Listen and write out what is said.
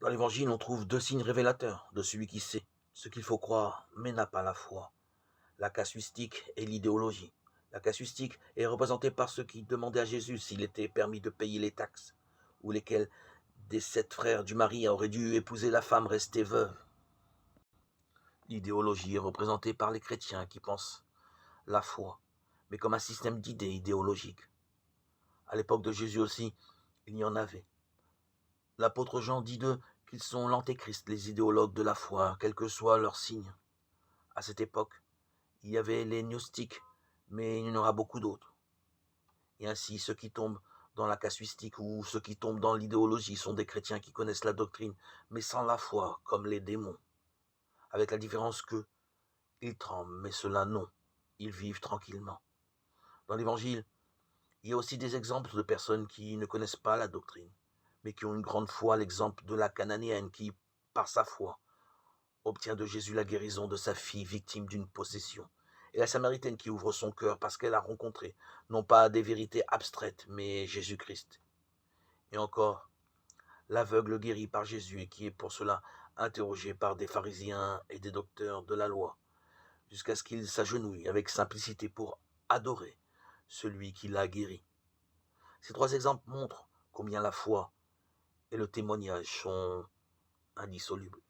Dans l'Évangile, on trouve deux signes révélateurs de celui qui sait ce qu'il faut croire, mais n'a pas la foi. La casuistique et l'idéologie. La casuistique est représentée par ceux qui demandaient à Jésus s'il était permis de payer les taxes, ou lesquels des 7 frères du mari auraient dû épouser la femme restée veuve. L'idéologie est représentée par les chrétiens qui pensent la foi, mais comme un système d'idées idéologiques. À l'époque de Jésus aussi, il y en avait. L'apôtre Jean dit d'eux qu'ils sont l'antéchrist, les idéologues de la foi, quel que soit leur signe. À cette époque, il y avait les gnostiques, mais il y en aura beaucoup d'autres. Et ainsi, ceux qui tombent dans la casuistique ou ceux qui tombent dans l'idéologie sont des chrétiens qui connaissent la doctrine, mais sans la foi, comme les démons. Avec la différence que ils tremblent, mais ceux-là non. Ils vivent tranquillement. Dans l'Évangile, il y a aussi des exemples de personnes qui ne connaissent pas la doctrine, mais qui ont une grande foi, l'exemple de la Cananéenne qui, par sa foi, obtient de Jésus la guérison de sa fille victime d'une possession. Et la Samaritaine qui ouvre son cœur parce qu'elle a rencontré, non pas des vérités abstraites, mais Jésus-Christ. Et encore, l'aveugle guéri par Jésus et qui est pour cela interrogé par des pharisiens et des docteurs de la loi, jusqu'à ce qu'il s'agenouille avec simplicité pour adorer celui qui l'a guéri. Ces trois exemples montrent combien la foi et le témoignage sont indissolubles.